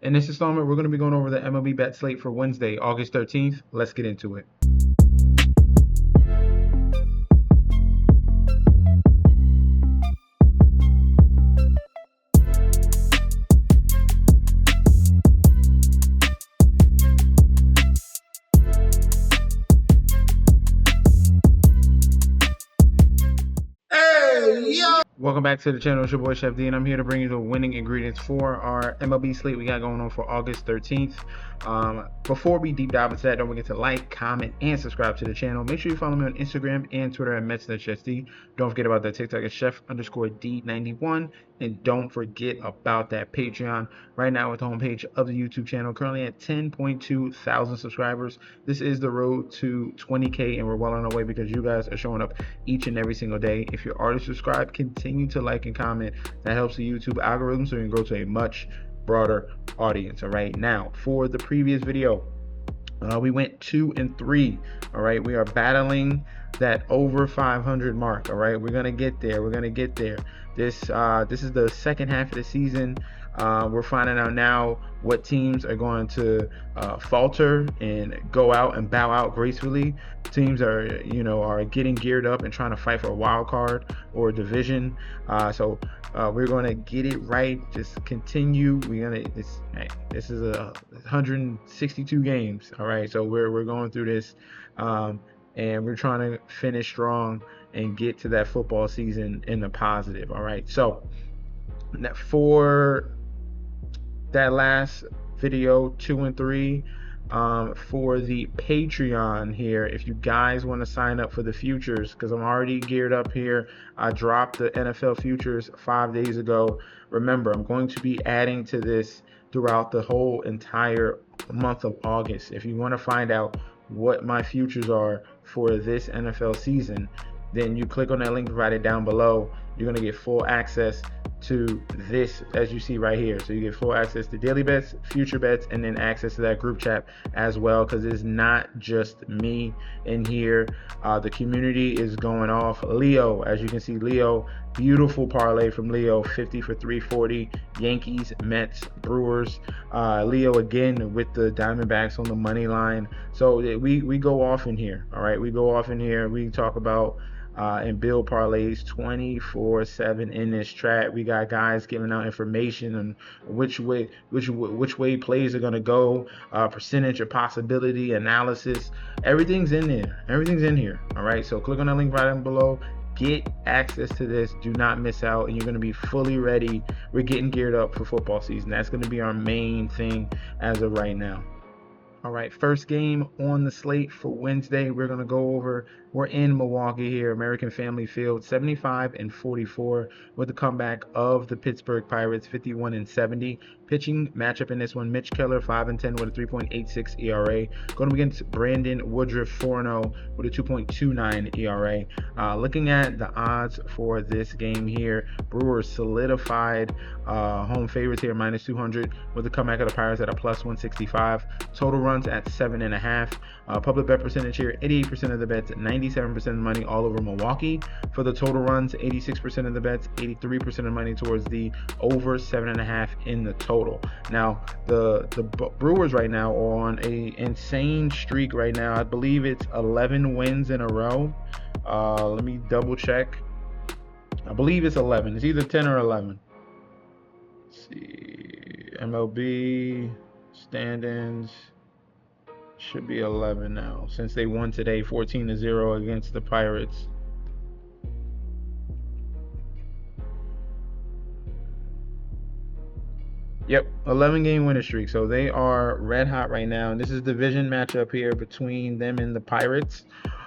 In this installment, we're going to be going over the MLB bet slate for Wednesday, August 13th. Let's get into it. Welcome back to the channel. It's your boy Chef D, and I'm here to bring you the winning ingredients for our MLB slate we got going on for August 13th. Before we deep dive into that, don't forget to like, comment, and subscribe to the channel. Make sure you follow me on Instagram and Twitter at MetsNetChefD. Don't forget about that TikTok at Chef_D91, and don't forget about that Patreon. Right now, with the homepage of the YouTube channel, currently at 10.2 thousand subscribers. This is the road to 20K, and we're well on our way because you guys are showing up each and every single day. If you're already subscribed, continue to like and comment. That helps the YouTube algorithm so you can grow to a much broader audience. All right, now for the previous video, we went 2 and 3. All right, we are battling that over 500 mark. All right, we're gonna get there. This is the second half of the season. We're finding out now what teams are going to falter and go out and bow out gracefully. Teams are getting geared up and trying to fight for a wild card or a division. So we're going to get it right. Just continue. This is 162 games. All right, so we're going through this, and we're trying to finish strong and get to that football season in the positive. All right, so for that last video, 2 and 3, for the Patreon here, if you guys want to sign up for the futures, because I'm already geared up here. I dropped the NFL futures 5 days ago. Remember, I'm going to be adding to this throughout the whole entire month of August. If you want to find out what my futures are for this NFL season, then you click on that link provided down below. You're going to get full access to this, as you see right here. So you get full access to daily bets, future bets, and then access to that group chat as well, because it's not just me in here. The community is going off. Leo, as you can see, beautiful parlay from Leo, 50 for 340, Yankees, Mets, Brewers. Leo again with the Diamondbacks on the money line. So we go off in here. All right, we go off in here. We talk about and build parlays 24/7 in this chat. We got guys giving out information on which way plays are gonna go, percentage of possibility analysis. Everything's in there. Everything's in here. All right. So click on that link right down below. Get access to this. Do not miss out, and you're gonna be fully ready. We're getting geared up for football season. That's gonna be our main thing as of right now. All right, first game on the slate for Wednesday, we're going to go over. We're in Milwaukee here, American Family Field, 75 and 44 with the comeback of the Pittsburgh Pirates, 51 and 70. Pitching matchup in this one, Mitch Keller, 5 and 10 with a 3.86 ERA. Going against Brandon Woodruff, 4-0 with a 2.29 ERA. Looking at the odds for this game here, Brewers solidified home favorites here, minus 200 with the comeback of the Pirates at a plus 165. Total runs at 7.5. Public bet percentage here, 88% of the bets, 97% of the money all over Milwaukee. For the total runs, 86% of the bets, 83% of the money towards the over 7.5 in the total. Now, the Brewers right now are on a insane streak right now. I believe it's 11 wins in a row. Let me double check. I believe it's 11. It's either 10 or 11. Let's see. MLB standings. Should be 11 now, since they won today 14-0 against the Pirates. Yep, 11 game winning streak. So they are red hot right now. And this is division matchup here between them and the Pirates.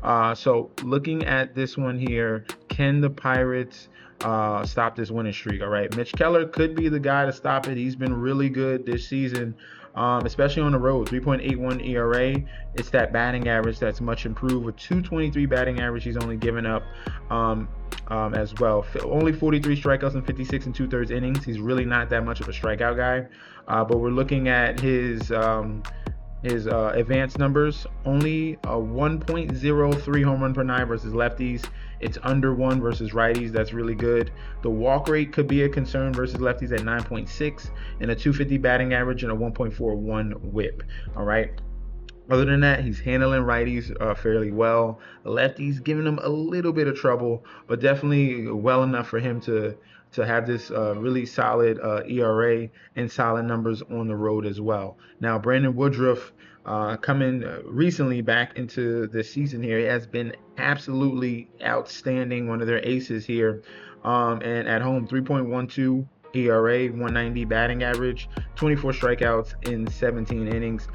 So looking at this one here, can the Pirates stop this winning streak? All right, Mitch Keller could be the guy to stop it. He's been really good this season, especially on the road. 3.81 ERA. It's that batting average that's much improved. With 223 batting average, he's only given up as well. Only 43 strikeouts in 56 and 2/3 innings. He's really not that much of a strikeout guy. But we're looking at his advanced numbers. Only a 1.03 home run per 9 versus lefties. It's under 1 versus righties. That's really good. The walk rate could be a concern versus lefties at 9.6, and a 250 batting average and a 1.41 whip. All right. Other than that, he's handling righties fairly well. Lefties giving him a little bit of trouble, but definitely well enough for him to have this really solid ERA and solid numbers on the road as well. Now, Brandon Woodruff coming recently back into the season here, he has been absolutely outstanding, one of their aces here. And at home, 3.12 ERA, 190 batting average, 24 strikeouts in 17 innings.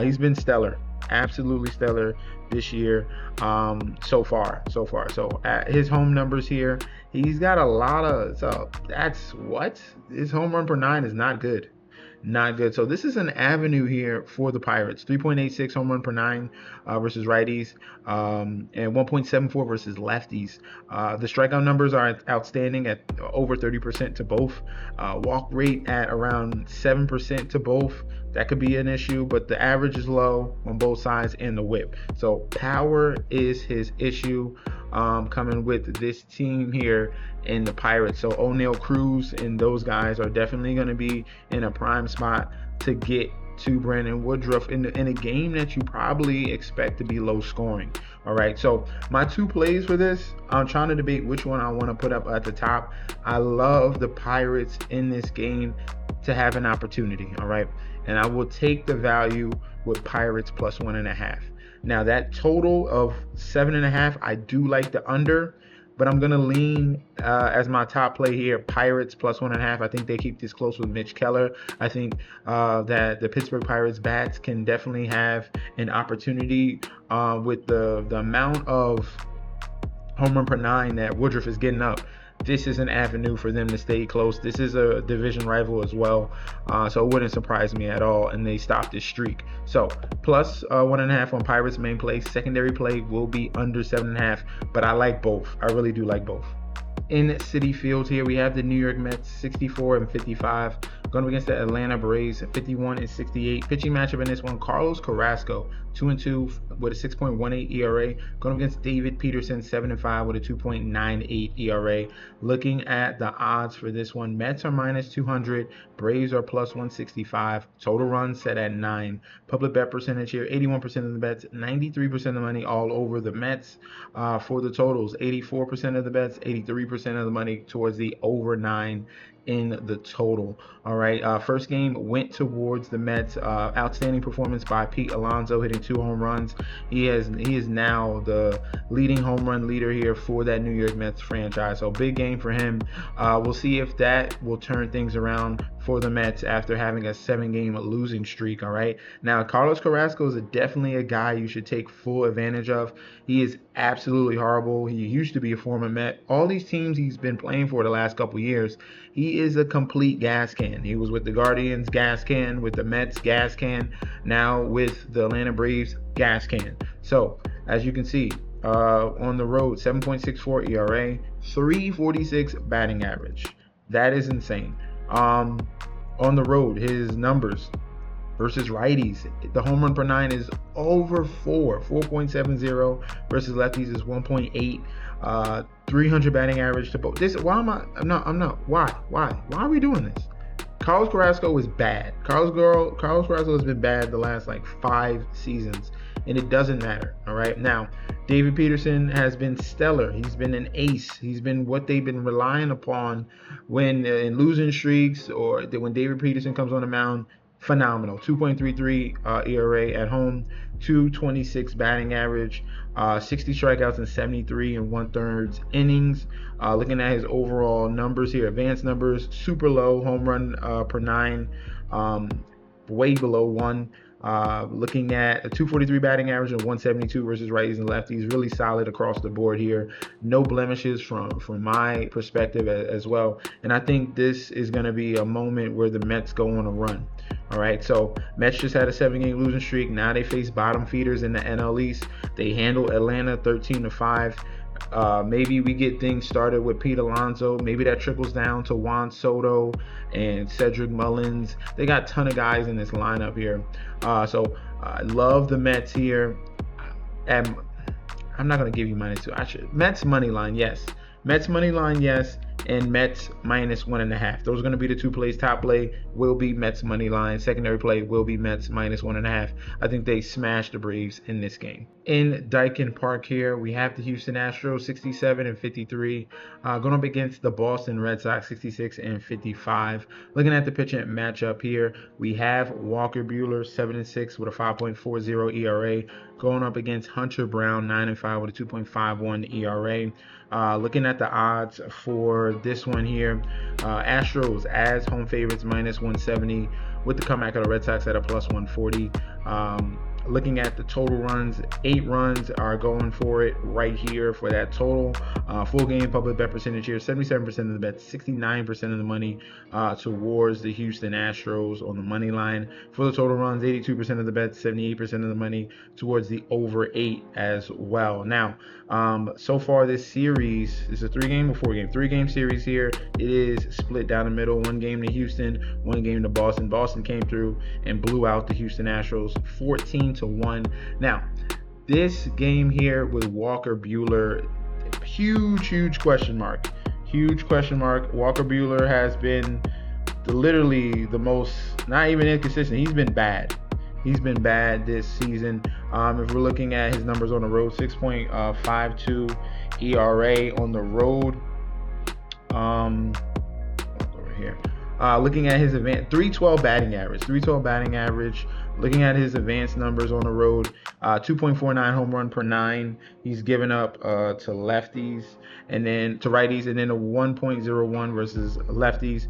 He's been stellar, absolutely stellar this year so far. So at his home numbers here, he's got a lot of, so that's what? His home run per 9 is not good. Not good. So this is an avenue here for the Pirates. 3.86 home run per 9 versus righties, and 1.74 versus lefties. The strikeout numbers are outstanding at over 30% to both. Walk rate at around 7% to both. That could be an issue, but the average is low on both sides, and the whip. So power is his issue coming with this team here in the Pirates. So O'Neal Cruz and those guys are definitely going to be in a prime spot to get to Brandon Woodruff in a game that you probably expect to be low scoring. All right, so my 2 plays for this, I'm trying to debate which one I want to put up at the top. I love the Pirates in this game to have an opportunity. All right, and I will take the value with Pirates plus 1.5. Now that total of 7.5, I do like the under, but I'm gonna lean as my top play here, Pirates plus 1.5. I think they keep this close with Mitch Keller. I think that the Pittsburgh Pirates bats can definitely have an opportunity with the amount of home run per 9 that Woodruff is getting up. This is an avenue for them to stay close. This is a division rival as well, so it wouldn't surprise me at all, and they stopped this streak. So plus 1.5 on Pirates main play. Secondary play will be under 7.5, but I like both. I really do like both. In Citi Field here, we have the New York Mets 64-55 going up against the Atlanta Braves 51-68. Pitching matchup in this one, Carlos Carrasco 2-2 with a 6.18 ERA going up against David Peterson 7-5 with a 2.98 ERA. Looking at the odds for this one, Mets are minus 200, Braves are plus 165. Total runs set at 9. Public bet percentage here, 81% of the bets, 93% of the money all over the Mets. For the totals, 84% of the bets, 83% of the money towards the over 9 in the total. All right, first game went towards the Mets. Outstanding performance by Pete Alonso, hitting 2 home runs. He is now the leading home run leader here for that New York Mets franchise. So big game for him. We'll see if that will turn things around for the Mets after having a 7-game losing streak. All right, now Carlos Carrasco is definitely a guy you should take full advantage of. He is absolutely horrible. He used to be a former Met. All these teams he's been playing for the last couple years, he is a complete gas can. He was with the Guardians, gas can, with the Mets, gas can, now with the Atlanta Braves, gas can. So as you can see, on the road, 7.64 ERA, 346 batting average. That is insane. On the road, his numbers versus righties, the home run per 9 is over 4.70 versus lefties is 1.8. 300 batting average to both. This, why am I? I'm not. Why are we doing this? Carlos Carrasco is bad. Carlos Carrasco has been bad the last like 5 seasons, and it doesn't matter. All right, now David Peterson has been stellar. He's been an ace. He's been what they've been relying upon when in losing streaks, or when David Peterson comes on the mound. Phenomenal. 2.33 ERA at home, 226 batting average, 60 strikeouts in 73 and 1/3 innings. Looking at his overall numbers here, advanced numbers, super low. Home run per 9, way below 1. Looking at a 243 batting average and 172 versus righties and lefties. Really solid across the board here. No blemishes from my perspective as well. And I think this is going to be a moment where the Mets go on a run. All right, so Mets just had a 7-game losing streak. Now they face bottom feeders in the NL East. They handle Atlanta 13-5. Maybe we get things started with Pete Alonso. Maybe that trickles down to Juan Soto and Cedric Mullins. They got a ton of guys in this lineup here. So I love the Mets here. I I'm not going to give you -2. I should. Mets money line, yes. Mets money line, yes. And Mets -1.5. Those are going to be the two plays. Top play will be Mets money line. Secondary play will be Mets -1.5. I think they smashed the Braves in this game. In Daikin Park here, we have the Houston Astros 67 and 53 going up against the Boston Red Sox 66 and 55. Looking at the pitching matchup here, we have Walker Buehler 7 and 6 with a 5.40 ERA going up against Hunter Brown 9 and 5 with a 2.51 ERA. Looking at the odds for this one here, Astros as home favorites -170 with the comeback of the Red Sox at a +140. Looking at the total runs, 8 runs are going for it right here for that total. Full game public bet percentage here, 77% of the bets, 69% of the money towards the Houston Astros on the money line. For the total runs, 82% of the bets, 78% of the money towards the over 8 as well. Now, so far this series, is a 3-game or 4-game? 3-game series here. It is split down the middle. 1 game to Houston, 1 game to Boston. Boston came through and blew out the Houston Astros 14-1. Now, this game here with Walker Buehler, huge question mark. Huge question mark. Walker Buehler has been literally the most, not even inconsistent. He's been bad. He's been bad this season. If we're looking at his numbers on the road, 6.52 ERA on the road. Over here. Looking at his advanced 312 batting average. Looking at his advanced numbers on the road, 2.49 home run per 9. He's given up to lefties and then to righties, and then a 1.01 versus lefties.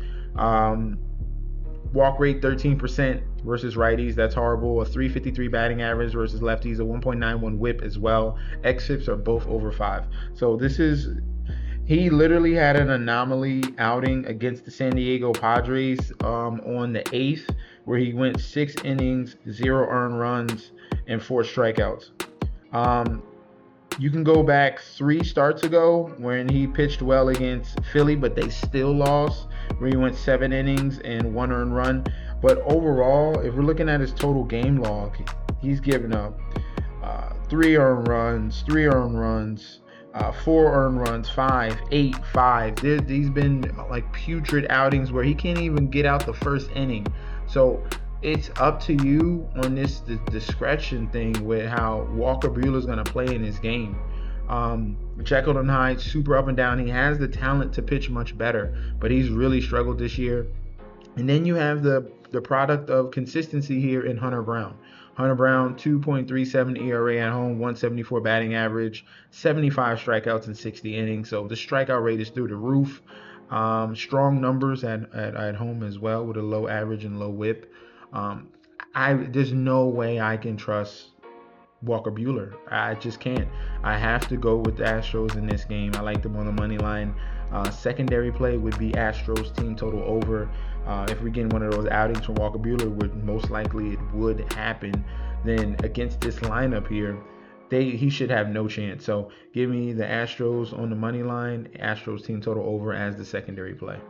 Walk rate 13% versus righties. That's horrible. A 353 batting average versus lefties. A 1.91 whip as well. xFIPs are both over 5. So this is. He literally had an anomaly outing against the San Diego Padres on the 8th, where he went 6 innings, 0 earned runs, and 4 strikeouts. You can go back 3 starts ago when he pitched well against Philly, but they still lost, where he went 7 innings and 1 earned run. But overall, if we're looking at his total game log, he's given up 3 earned runs, 4 earned runs, 5, 8, 5. These been like putrid outings where he can't even get out the first inning. So it's up to you on this discretion thing with how Walker Buehler is going to play in this game. Jekyll and Hyde, super up and down. He has the talent to pitch much better, but he's really struggled this year. And then you have the product of consistency here in Hunter Brown. Hunter Brown, 2.37 ERA at home, 174 batting average, 75 strikeouts in 60 innings. So the strikeout rate is through the roof. Strong numbers at home as well with a low average and low whip. There's no way I can trust Walker Buehler. I just can't. I have to go with the Astros in this game. I like them on the money line. Secondary play would be Astros team total over. If we get one of those outings from Walker Buehler, which most likely it would happen, then against this lineup here, he should have no chance. So give me the Astros on the money line, Astros team total over as the secondary play.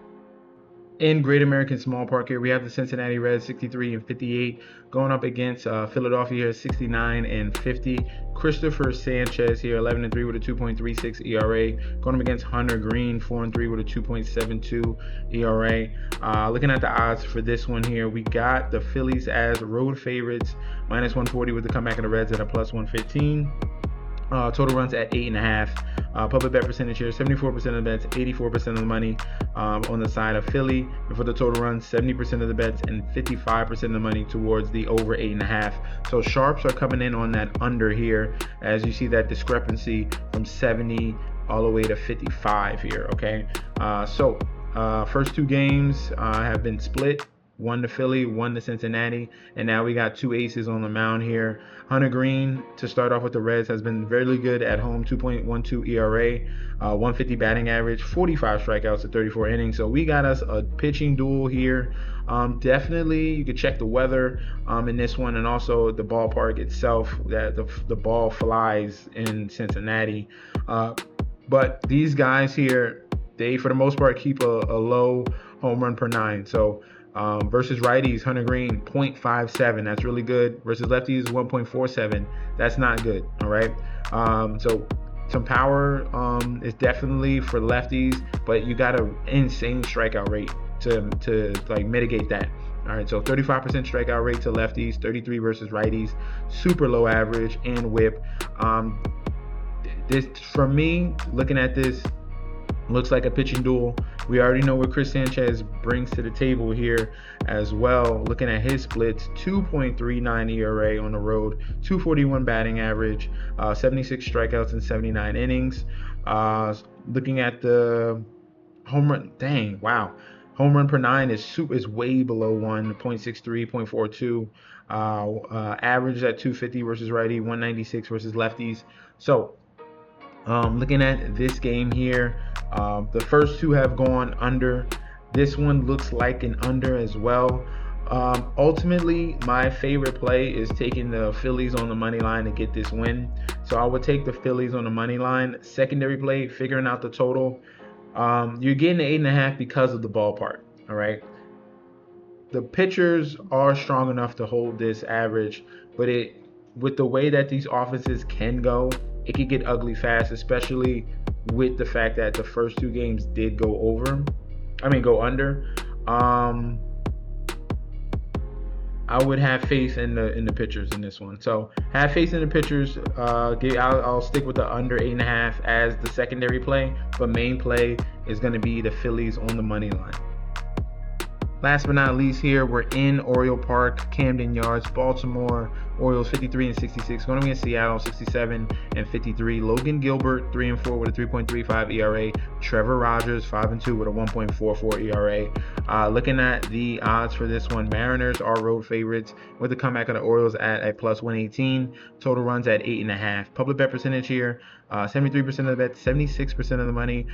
In Great American Small Park here, we have the Cincinnati Reds 63 and 58 going up against Philadelphia 69 and 50. Christopher Sanchez here 11 and 3 with a 2.36 ERA going up against Hunter Green 4 and 3 with a 2.72 ERA. Looking at the odds for this one here, we got the Phillies as road favorites -140 with the comeback of the Reds at a +115. Total runs at 8.5. Public bet percentage here, 74% of the bets, 84% of the money on the side of Philly. And for the total runs, 70% of the bets and 55% of the money towards the over 8.5. So sharps are coming in on that under here, as you see that discrepancy from 70 all the way to 55 here. Okay, first 2 games have been split. 1 to Philly, 1 to Cincinnati, and now we got 2 aces on the mound here. Hunter Green, to start off with the Reds, has been very good at home, 2.12 ERA, 150 batting average, 45 strikeouts at 34 innings. So we got us a pitching duel here. Definitely, you could check the weather in this one, and also the ballpark itself, that the ball flies in Cincinnati. But these guys here, they, for the most part, keep a low home run per 9. So Versus righties, Hunter Green 0.57. That's really good. Versus lefties 1.47. That's not good. All right. So some power is definitely for lefties, but you got an insane strikeout rate to like mitigate that. All right, so 35% strikeout rate to lefties, 33 versus righties, super low average and whip. This, for me, looking at this, looks like a pitching duel. We already know what Chris Sanchez brings to the table here as well. Looking at his splits, 2.39 ERA on the road, 241 batting average, 76 strikeouts in 79 innings. Looking at the home run, dang, wow. Home run per nine is way below 1.63, 0.42. Average at 250 versus righty, 196 versus lefties. So looking at this game here, the first two have gone under. This one looks like an under as well. Ultimately, my favorite play is taking the Phillies on the money line to get this win. So I would take the Phillies on the money line. Secondary play, figuring out the total. You're getting the 8.5 because of the ballpark. All right. The pitchers are strong enough to hold this average, but with the way that these offenses can go, it could get ugly fast, especially with the fact that the first two games did go under. I would have faith in the pitchers in this one. So have faith in the pitchers. I'll stick with the under 8.5 as the secondary play, but main play is going to be the Phillies on the money line. Last but not least here, we're in Oriole Park, Camden Yards, Baltimore. Orioles 53-66, going against Seattle 67-53. Logan Gilbert 3-4 with a 3.35 ERA. Trevor Rogers 5-2 with a 1.44 ERA. Looking at the odds for this one, Mariners are road favorites with the comeback of the Orioles at plus 118. Total runs at 8.5. Public bet percentage here, 73% of the bet, 76% of the money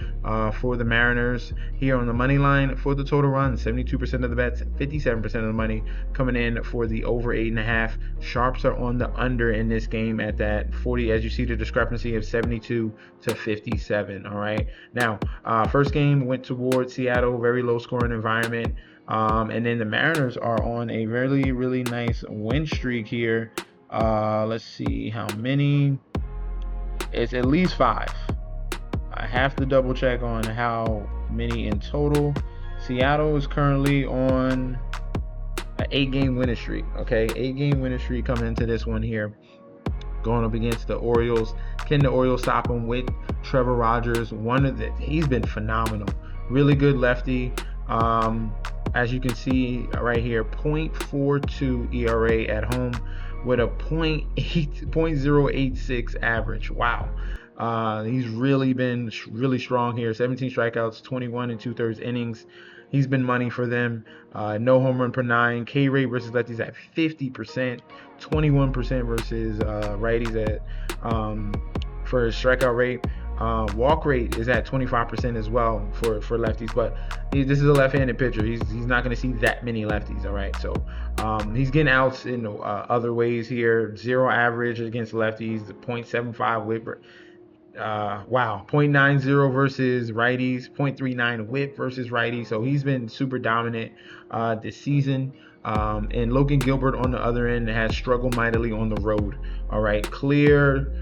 for the Mariners. Here on the money line for the total runs, 72% of the bets, 57% of the money coming in for the over 8.5. Sharps are on the under in this game at that 40, as you see the discrepancy of 72 to 57. All right. Now, first game went towards Seattle, very low scoring environment. And then the Mariners are on a really, really nice win streak here. Let's see how many. It's at least 5. I have to double check on how many in total. Seattle is currently on an 8-game winning streak. Okay, 8-game winning streak coming into this one here, going up against the Orioles. Can the Orioles stop him with Trevor Rogers? He's been phenomenal. Really good lefty. As you can see right here, 0.42 ERA at home with a 0.086 average. Wow. He's really been really strong here. 17 strikeouts, 21 2/3 innings. He's been money for them. No home run per 9. K rate versus lefties at 50%, 21% versus righties at for his strikeout rate. Walk rate is at 25% as well for lefties, but this is a left-handed pitcher. He's not going to see that many lefties. All right, so he's getting outs in other ways here. 0 average against lefties, 0.75 whip. Wow, 0.90 versus righties, 0.39 whip versus righties. So he's been super dominant this season. And Logan Gilbert on the other end has struggled mightily on the road. All right, clear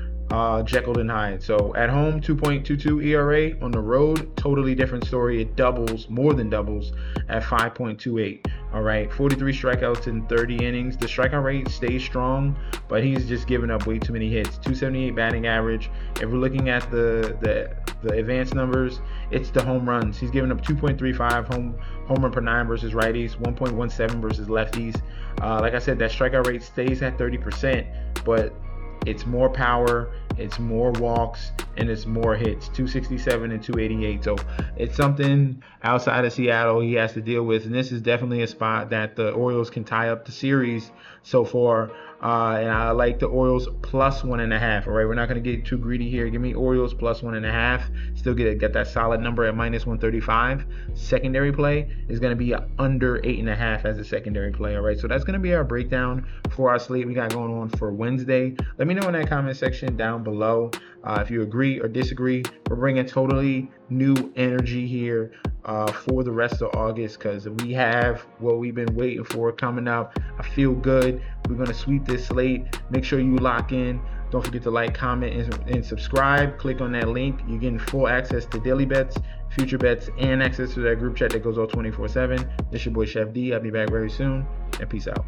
Jekyll and Hyde. So at home, 2.22 ERA. On the road, totally different story. It doubles, more than doubles, at 5.28. All right, 43 strikeouts in 30 innings. The strikeout rate stays strong, but he's just giving up way too many hits. 278 batting average. If we're looking at the advanced numbers, it's the home runs. He's giving up 2.35 home run per 9 versus righties, 1.17 versus lefties. Like I said, that strikeout rate stays at 30%, but it's more power, it's more walks, and it's more hits, 267 and 288. So it's something outside of Seattle he has to deal with, and this is definitely a spot that the Orioles can tie up the series so far. And I like the Orioles plus 1.5. All right, we're not going to get too greedy here. Give me Orioles plus 1.5. Still get that solid number at minus 135. Secondary play is going to be under 8.5 as a secondary play. All right, so that's going to be our breakdown for our slate we got going on for Wednesday. Let me know in that comment section down below below. If you agree or disagree, we're bringing totally new energy here for the rest of August, because we have what we've been waiting for coming up. I feel good. We're going to sweep this slate. Make sure you lock in. Don't forget to like, comment, and subscribe. Click on that link. You're getting full access to daily bets, future bets, and access to that group chat that goes all 24/7. This is your boy Chef D. I'll be back very soon, and peace out.